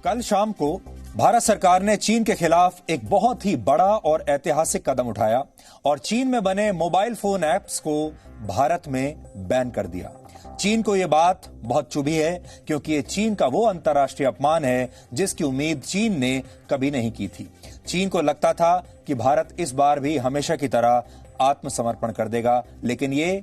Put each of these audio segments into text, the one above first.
कल शाम को भारत सरकार ने चीन के खिलाफ एक बहुत ही बड़ा और ऐतिहासिक कदम उठाया और चीन में बने मोबाइल फोन ऐप्स को भारत में बैन कर दिया। चीन को यह बात बहुत चुभी है क्योंकि ये चीन का वो अंतर्राष्ट्रीय अपमान है जिसकी उम्मीद चीन ने कभी नहीं की थी। चीन को लगता था कि भारत इस बार भी हमेशा की तरह आत्मसमर्पण कर देगा, लेकिन ये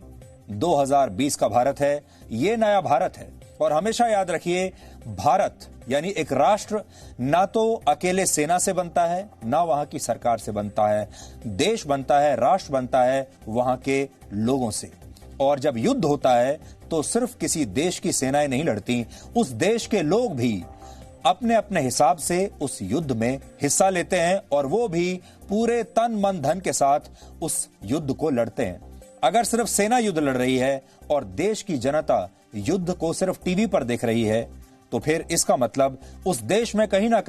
2020 का भारत है, ये नया भारत है। और हमेशा याद रखिए, भारत यानी एक राष्ट्र ना तो अकेले सेना से बनता है, ना वहां की सरकार से बनता है। देश बनता है, राष्ट्र बनता है वहां के लोगों से। और जब युद्ध होता है तो सिर्फ किसी देश की सेनाएं नहीं लड़ती, उस देश के लोग भी अपने अपने हिसाब से उस युद्ध में हिस्सा लेते हैं और वो भी पूरे तन मन धन के साथ उस युद्ध को लड़ते हैं। अगर सिर्फ सेना युद्ध लड़ रही है और देश की जनता युद्ध को सिर्फ टीवी पर देख रही है, तो फिर इसका मतलब उस देश में कहीं ना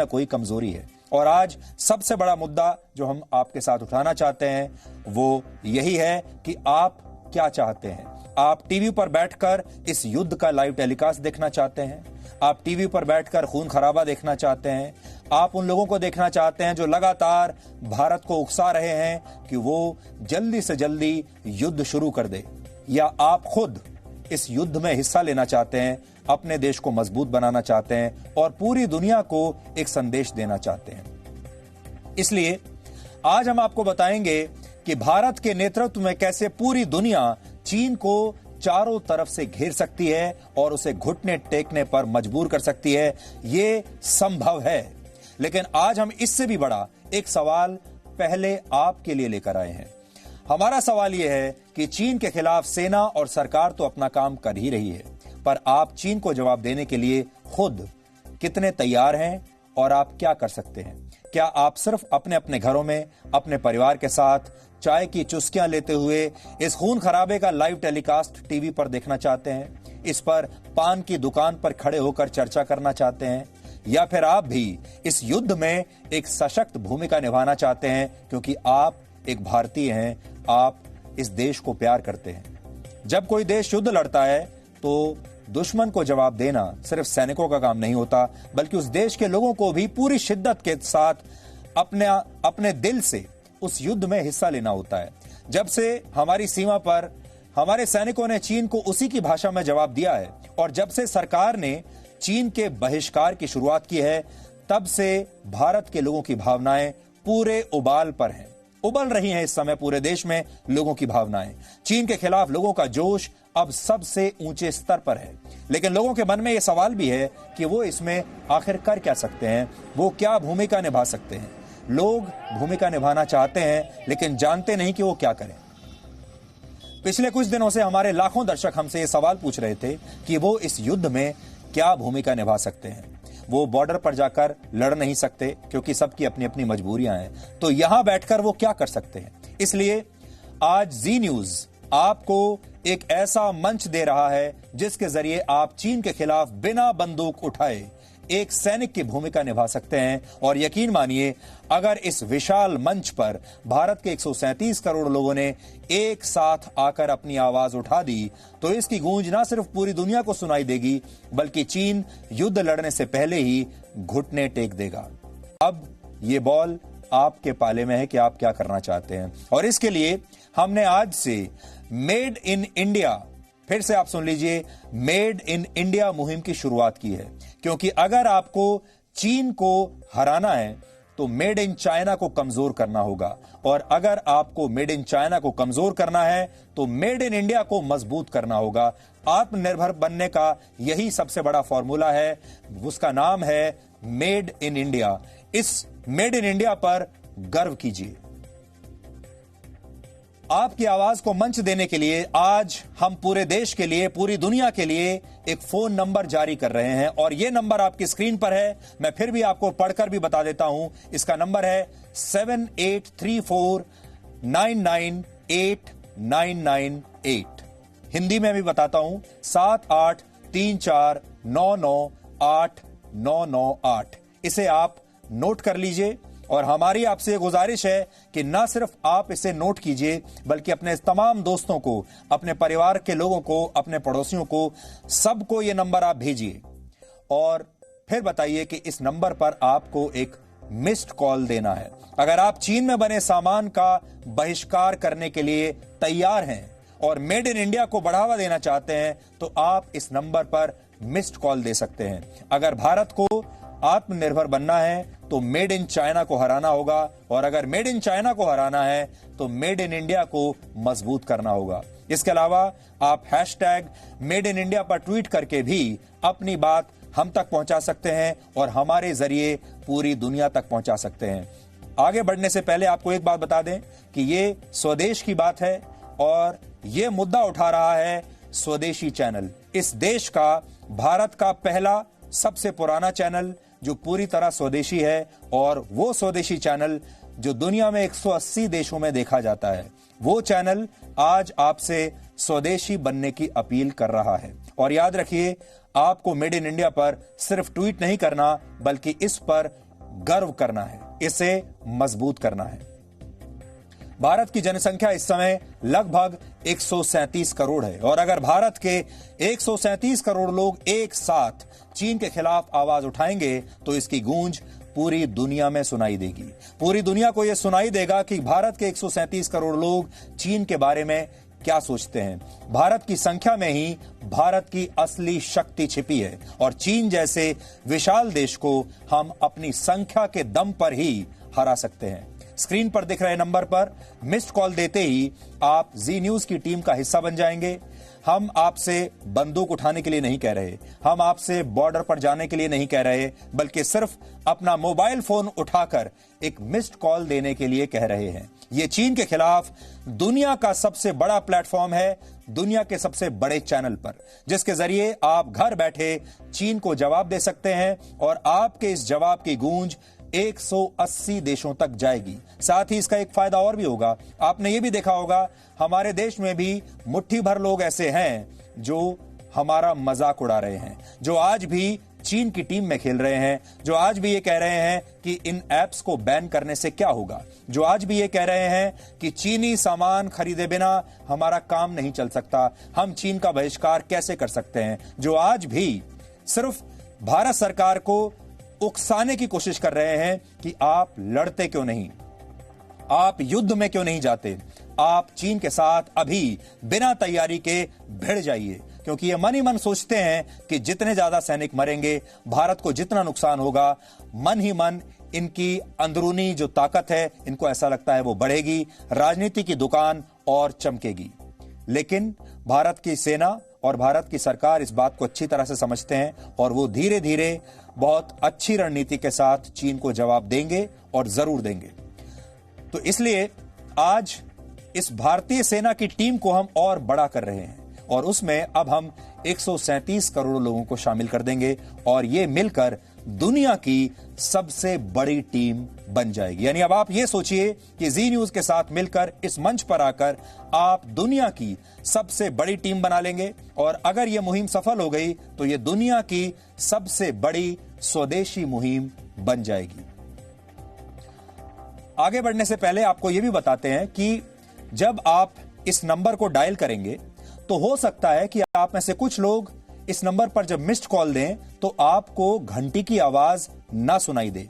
कोई कमजोरी है। और आज सबसे बड़ा मुद्दा जो हम आपके साथ उठाना चाहते हैं वो यही है कि आप क्या चाहते हैं। आप टीवी पर बैठकर इस युद्ध का लाइव टेलीकास्ट देखना चाहते हैं? आप टीवी पर बैठकर खून खराबा देखना चाहते हैं? आप उन लोगों को देखना चाहते हैं जो लगातार भारत को उकसा रहे हैं कि वो जल्दी से जल्दी युद्ध शुरू कर दे? या आप खुद इस युद्ध में हिस्सा लेना चाहते हैं, अपने देश को मजबूत बनाना चाहते हैं और पूरी दुनिया को एक संदेश देना चाहते हैं? इसलिए आज हम आपको बताएंगे कि भारत के नेतृत्व में कैसे पूरी दुनिया चीन को चारों तरफ से घेर सकती है और उसे घुटने टेकने पर मजबूर कर सकती है। ये संभव है। लेकिन आज हम इससे भी बड़ा एक सवाल पहले आपके लिए लेकर आए हैं। हमारा सवाल यह है कि चीन के खिलाफ सेना और सरकार तो अपना काम कर ही रही है, पर आप चीन को जवाब देने के लिए खुद कितने तैयार हैं और आप क्या कर सकते हैं? क्या आप सिर्फ अपने अपने घरों में अपने परिवार के साथ चाय की चुस्कियां लेते हुए इस खून खराबे का लाइव टेलीकास्ट टीवी पर देखना चाहते हैं? इस पर पान की दुकान पर खड़े होकर चर्चा करना चाहते हैं? या फिर आप भी इस युद्ध में एक सशक्त भूमिका निभाना चाहते हैं क्योंकि आप एक भारतीय हैं, आप इस देश को प्यार करते हैं? जब कोई देश युद्ध लड़ता है तो दुश्मन को जवाब देना सिर्फ सैनिकों का काम नहीं होता, बल्कि उस देश के लोगों को भी पूरी शिद्दत के साथ अपने दिल से उस युद्ध में हिस्सा लेना होता है। जब से हमारी सीमा पर हमारे सैनिकों ने चीन को उसी की भाषा में जवाब दिया है और जब से सरकार ने चीन के बहिष्कार की शुरुआत की है, तब से भारत के लोगों की भावनाएं पूरे उबाल पर हैं। उबल रही हैं इस समय पूरे देश में लोगों की भावनाएं। चीन के खिलाफ लोगों का जोश अब सबसे ऊंचे स्तर पर है। लेकिन लोगों के मन में यह सवाल भी है कि वो इसमें आखिर कर क्या सकते हैं, वो क्या भूमिका निभा सकते हैं। लोग भूमिका निभाना चाहते हैं लेकिन जानते नहीं कि वो क्या करें। पिछले कुछ दिनों से हमारे लाखों दर्शक हमसे ये सवाल पूछ रहे थे कि वो इस युद्ध में क्या भूमिका निभा सकते हैं। वो बॉर्डर पर जाकर लड़ नहीं सकते क्योंकि सबकी अपनी अपनी मजबूरियां हैं, तो यहां बैठकर वो क्या कर सकते हैं? इसलिए आज जी न्यूज आपको एक ऐसा मंच दे रहा है जिसके जरिए आप चीन के खिलाफ बिना बंदूक उठाए एक सैनिक की भूमिका निभा सकते हैं। और यकीन मानिए, अगर इस विशाल मंच पर भारत के 137 करोड़ लोगों ने एक साथ आकर अपनी आवाज उठा दी तो इसकी गूंज ना सिर्फ पूरी दुनिया को सुनाई देगी, बल्कि चीन युद्ध लड़ने से पहले ही घुटने टेक देगा। अब ये बॉल आपके पाले में है कि आप क्या करना चाहते हैं। और इसके लिए हमने आज से मेड इन इंडिया, फिर से आप सुन लीजिए, मेड इन इंडिया मुहिम की शुरुआत की है। क्योंकि अगर आपको चीन को हराना है तो मेड इन चाइना को कमजोर करना होगा, और अगर आपको मेड इन चाइना को कमजोर करना है तो मेड इन इंडिया को मजबूत करना होगा। आत्मनिर्भर बनने का यही सबसे बड़ा फॉर्मूला है, उसका नाम है मेड इन इंडिया। इस मेड इन इंडिया पर गर्व कीजिए। आपकी आवाज को मंच देने के लिए आज हम पूरे देश के लिए, पूरी दुनिया के लिए एक फोन नंबर जारी कर रहे हैं और यह नंबर आपकी स्क्रीन पर है। मैं फिर भी आपको पढ़कर भी बता देता हूं। इसका नंबर है 7834998998। हिंदी में भी बताता हूं, 7834998998। इसे आप नोट कर लीजिए। और हमारी आपसे गुजारिश है कि ना सिर्फ आप इसे नोट कीजिए, बल्कि अपने तमाम दोस्तों को, अपने परिवार के लोगों को, अपने पड़ोसियों को, सबको ये नंबर आप भेजिए। और फिर बताइए कि इस नंबर पर आपको एक मिस्ड कॉल देना है। अगर आप चीन में बने सामान का बहिष्कार करने के लिए तैयार हैं और मेड इन इंडिया को बढ़ावा देना चाहते हैं तो आप इस नंबर पर मिस्ड कॉल दे सकते हैं। अगर भारत को आत्मनिर्भर बनना है तो मेड इन चाइना को हराना होगा, और अगर मेड इन चाइना को हराना है तो मेड इन इंडिया को मजबूत करना होगा। इसके अलावा आप #मेड इन इंडिया पर ट्वीट करके भी अपनी बात हम तक पहुंचा सकते हैं और हमारे जरिए पूरी दुनिया तक पहुंचा सकते हैं। आगे बढ़ने से पहले आपको एक बात बता दें कि ये स्वदेश की बात है और ये मुद्दा उठा रहा है स्वदेशी चैनल, इस देश का, भारत का पहला सबसे पुराना चैनल जो पूरी तरह स्वदेशी है, और वो स्वदेशी चैनल जो दुनिया में 180 देशों में देखा जाता है। वो चैनल आज आपसे स्वदेशी बनने की अपील कर रहा है। और याद रखिए, आपको मेड इन इंडिया पर सिर्फ ट्वीट नहीं करना बल्कि इस पर गर्व करना है, इसे मजबूत करना है। भारत की जनसंख्या इस समय लगभग 137 करोड़ है, और अगर भारत के 137 करोड़ लोग एक साथ चीन के खिलाफ आवाज उठाएंगे तो इसकी गूंज पूरी दुनिया में सुनाई देगी। पूरी दुनिया को यह सुनाई देगा कि भारत के 137 करोड़ लोग चीन के बारे में क्या सोचते हैं। भारत की संख्या में ही भारत की असली शक्ति छिपी है, और चीन जैसे विशाल देश को हम अपनी संख्या के दम पर ही हरा सकते हैं। स्क्रीन पर दिख रहे नंबर पर मिस्ड कॉल देते ही आप जी न्यूज की टीम का हिस्सा बन जाएंगे। हम आपसे बंदूक उठाने के लिए नहीं कह रहे, हम आपसे बॉर्डर पर जाने के लिए नहीं कह रहे, बल्कि सिर्फ अपना मोबाइल फोन उठाकर एक मिस्ड कॉल देने के लिए कह रहे हैं। ये चीन के खिलाफ दुनिया का सबसे बड़ा प्लेटफॉर्म है, दुनिया के सबसे बड़े चैनल पर, जिसके जरिए आप घर बैठे चीन को जवाब दे सकते हैं, और आपके इस जवाब की गूंज 180 देशों तक जाएगी। साथ ही इसका एक फायदा और भी होगा। आपने ये भी देखा होगा, हमारे देश में भी मुट्ठी भर लोग ऐसे हैं जो हमारा मजाक उड़ा रहे हैं, जो आज भी चीन की टीम में खेल रहे हैं, जो आज भी ये कह रहे हैं कि इन ऐप्स को बैन करने से क्या होगा, जो आज भी ये कह रहे हैं कि चीनी सामान खरीदे बिना हमारा काम नहीं चल सकता, हम चीन का बहिष्कार कैसे कर सकते हैं, जो आज भी सिर्फ भारत सरकार को उकसाने की कोशिश कर रहे हैं कि आप लड़ते क्यों नहीं, आप युद्ध में क्यों नहीं जाते, आप चीन के साथ अभी बिना तैयारी के भिड़ जाइए, क्योंकि ये मन ही मन सोचते हैं कि जितने ज्यादा सैनिक मरेंगे, भारत को जितना नुकसान होगा, मन ही मन इनकी अंदरूनी जो ताकत है, इनको ऐसा लगता है वो बढ़ेगी, राजनीति की दुकान और चमकेगी। लेकिन भारत की सेना और भारत की सरकार इस बात को अच्छी तरह से समझते हैं, और वो धीरे धीरे बहुत अच्छी रणनीति के साथ चीन को जवाब देंगे, और जरूर देंगे। तो इसलिए आज इस भारतीय सेना की टीम को हम और बड़ा कर रहे हैं, और उसमें अब हम 137 करोड़ लोगों को शामिल कर देंगे, और ये मिलकर दुनिया की सबसे बड़ी टीम बन जाएगी। यानी अब आप ये सोचिए कि जी न्यूज के साथ मिलकर इस मंच पर आकर आप दुनिया की सबसे बड़ी टीम बना लेंगे, और अगर यह मुहिम सफल हो गई तो यह दुनिया की सबसे बड़ी स्वदेशी मुहिम बन जाएगी। आगे बढ़ने से पहले आपको यह भी बताते हैं कि जब आप इस नंबर को डायल करेंगे तो हो सकता है कि आप में से कुछ लोग इस नंबर पर जब मिस्ड कॉल दें तो आपको घंटी की आवाज ना सुनाई दे।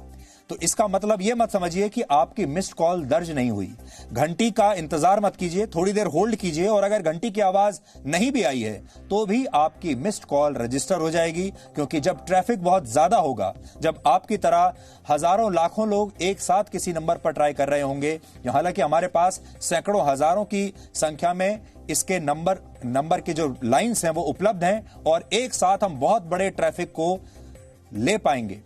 तो इसका मतलब यह मत समझिए कि आपकी मिस्ड कॉल दर्ज नहीं हुई। घंटी का इंतजार मत कीजिए, थोड़ी देर होल्ड कीजिए, और अगर घंटी की आवाज नहीं भी आई है तो भी आपकी मिस्ड कॉल रजिस्टर हो जाएगी, क्योंकि जब ट्रैफिक बहुत ज्यादा होगा, जब आपकी तरह हजारों लाखों लोग एक साथ किसी नंबर पर ट्राई कर रहे होंगे, हालांकि हमारे पास सैकड़ों हजारों की संख्या में इसके नंबर की जो लाइंस हैं वो उपलब्ध हैं, और एक साथ हम बहुत बड़े ट्रैफिक को ले पाएंगे।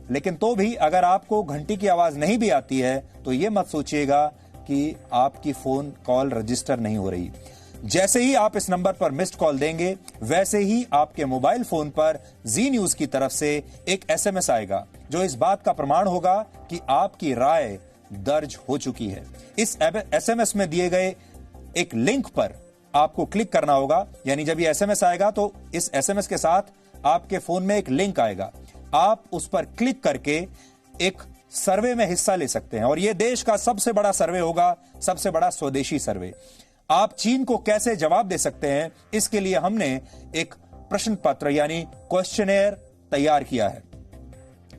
लेकिन तो भी अगर आपको घंटी की आवाज नहीं भी आती है तो यह मत सोचिएगा कि आपकी फोन कॉल रजिस्टर नहीं हो रही। जैसे ही आप इस नंबर पर मिस्ड कॉल देंगे, वैसे ही आपके मोबाइल फोन पर जी न्यूज की तरफ से एक एसएमएस आएगा, जो इस बात का प्रमाण होगा कि आपकी राय दर्ज हो चुकी है। इस एसएमएस में दिए गए एक लिंक पर आपको क्लिक करना होगा। यानी जब ये एसएमएस आएगा तो इस एसएमएस के साथ आपके फोन में एक लिंक आएगा, आप उस पर क्लिक करके एक सर्वे में हिस्सा ले सकते हैं, और यह देश का सबसे बड़ा सर्वे होगा, सबसे बड़ा स्वदेशी सर्वे। आप चीन को कैसे जवाब दे सकते हैं, इसके लिए हमने एक प्रश्न पत्र यानी क्वेश्चनेयर तैयार किया है।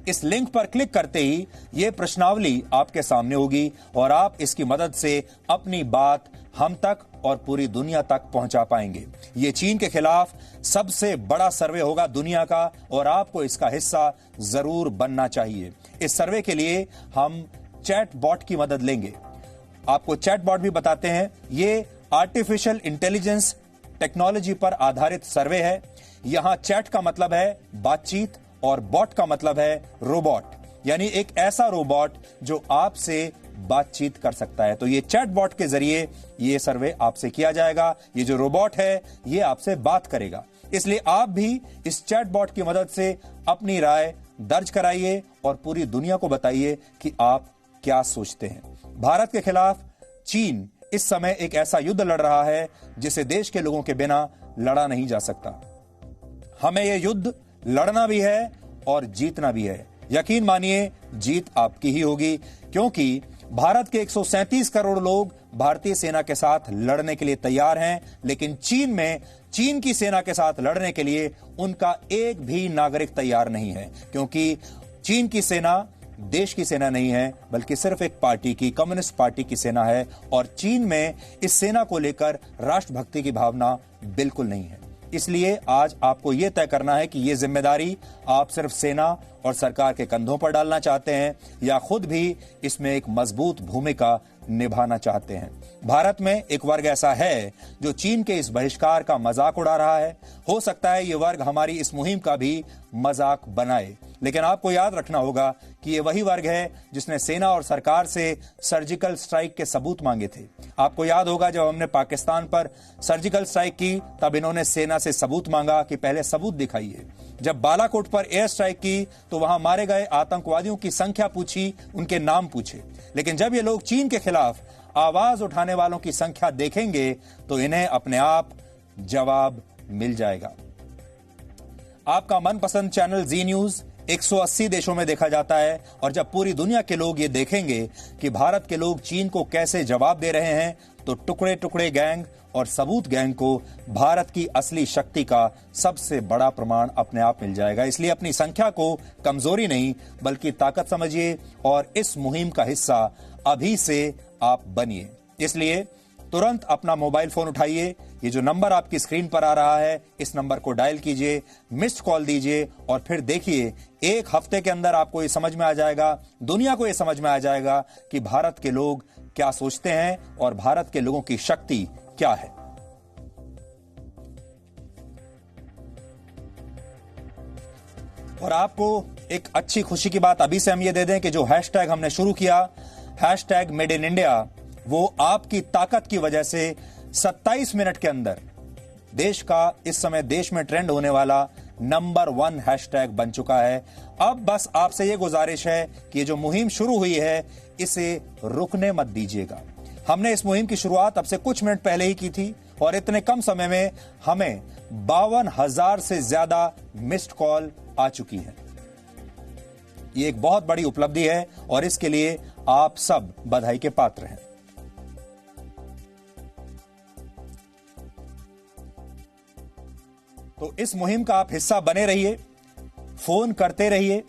इस लिंक पर क्लिक करते ही यह प्रश्नावली आपके सामने होगी और आप इसकी मदद से अपनी बात हम तक और पूरी दुनिया तक पहुंचा पाएंगे। ये चीन के खिलाफ सबसे बड़ा सर्वे होगा दुनिया का और आपको इसका हिस्सा जरूर बनना चाहिए। इस सर्वे के लिए हम चैट बॉट की मदद लेंगे। आपको चैट बॉट भी बताते हैं। ये आर्टिफिशियल इंटेलिजेंस टेक्नोलॉजी पर आधारित सर्वे है। यहां चैट का मतलब है बातचीत और बॉट का मतलब है रोबोट, यानी एक ऐसा रोबोट जो आपसे बातचीत कर सकता है। तो ये चैट बॉट के जरिए ये सर्वे आपसे किया जाएगा। ये जो रोबोट है ये आपसे बात करेगा, इसलिए आप भी इस चैट बॉट की मदद से अपनी राय दर्ज कराइए और पूरी दुनिया को बताइए कि आप क्या सोचते हैं। भारत के खिलाफ चीन इस समय एक ऐसा युद्ध लड़ रहा है जिसे देश के लोगों के बिना लड़ा नहीं जा सकता। हमें यह युद्ध लड़ना भी है और जीतना भी है। यकीन मानिए जीत आपकी ही होगी, क्योंकि भारत के 137 करोड़ लोग भारतीय सेना के साथ लड़ने के लिए तैयार हैं, लेकिन चीन में चीन की सेना के साथ लड़ने के लिए उनका एक भी नागरिक तैयार नहीं है, क्योंकि चीन की सेना देश की सेना नहीं है बल्कि सिर्फ एक पार्टी की, कम्युनिस्ट पार्टी की सेना है और चीन में इस सेना को लेकर राष्ट्रभक्ति की भावना बिल्कुल नहीं है। इसलिए आज आपको यह तय करना है कि यह जिम्मेदारी आप सिर्फ सेना और सरकार के कंधों पर डालना चाहते हैं या खुद भी इसमें एक मजबूत भूमिका निभाना चाहते हैं। भारत में एक वर्ग ऐसा है जो चीन के इस बहिष्कार का मजाक उड़ा रहा है। हो सकता है यह वर्ग हमारी इस मुहिम का भी मजाक बनाए, लेकिन आपको याद रखना होगा कि यह वही वर्ग है जिसने सेना और सरकार से सर्जिकल स्ट्राइक के सबूत मांगे थे। आपको याद होगा जब हमने पाकिस्तान पर सर्जिकल स्ट्राइक की तब इन्होंने सेना से सबूत मांगा कि पहले सबूत दिखाइए। जब बालाकोट पर एयर स्ट्राइक की तो वहां मारे गए आतंकवादियों की संख्या पूछी, उनके नाम पूछे, लेकिन जब ये लोग चीन के खिलाफ आवाज उठाने वालों की संख्या देखेंगे तो इन्हें अपने आप जवाब मिल जाएगा। आपका मनपसंद चैनल जी न्यूज 180 देशों में देखा जाता है और जब पूरी दुनिया के लोग ये देखेंगे कि भारत के लोग चीन को कैसे जवाब दे रहे हैं तो टुकड़े टुकड़े गैंग और सबूत गैंग को भारत की असली शक्ति का सबसे बड़ा प्रमाण अपने आप मिल जाएगा। इसलिए अपनी संख्या को कमजोरी नहीं बल्कि ताकत समझिए और इस मुहिम का हिस्सा अभी से आप बनिए। इसलिए तुरंत अपना मोबाइल फोन उठाइए, ये जो नंबर आपकी स्क्रीन पर आ रहा है इस नंबर को डायल कीजिए, मिस्ड कॉल दीजिए और फिर देखिए एक हफ्ते के अंदर आपको ये समझ में आ जाएगा, दुनिया को ये समझ में आ जाएगा कि भारत के लोग क्या सोचते हैं और भारत के लोगों की शक्ति क्या है। और आपको एक अच्छी खुशी की बात अभी से हम ये दे दें कि जो हैशटैग हमने शुरू किया, हैशटैग मेड इन इंडिया, वो आपकी ताकत की वजह से 27 मिनट के अंदर देश का इस समय देश में ट्रेंड होने वाला नंबर 1 हैशटैग बन चुका है। अब बस आपसे यह गुजारिश है कि ये जो मुहिम शुरू हुई है इसे रुकने मत दीजिएगा। हमने इस मुहिम की शुरुआत अब से कुछ मिनट पहले ही की थी और इतने कम समय में हमें 52,000 से ज्यादा मिस्ड कॉल आ चुकी है। ये एक बहुत बड़ी उपलब्धि है और इसके लिए आप सब बधाई के पात्र हैं। तो इस मुहिम का आप हिस्सा बने रहिए, फोन करते रहिए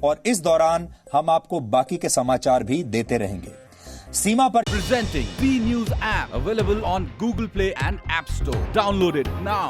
और इस दौरान हम आपको बाकी के समाचार भी देते रहेंगे। सीमा पर Presenting B News app available on Google Play and App Store. Download it now.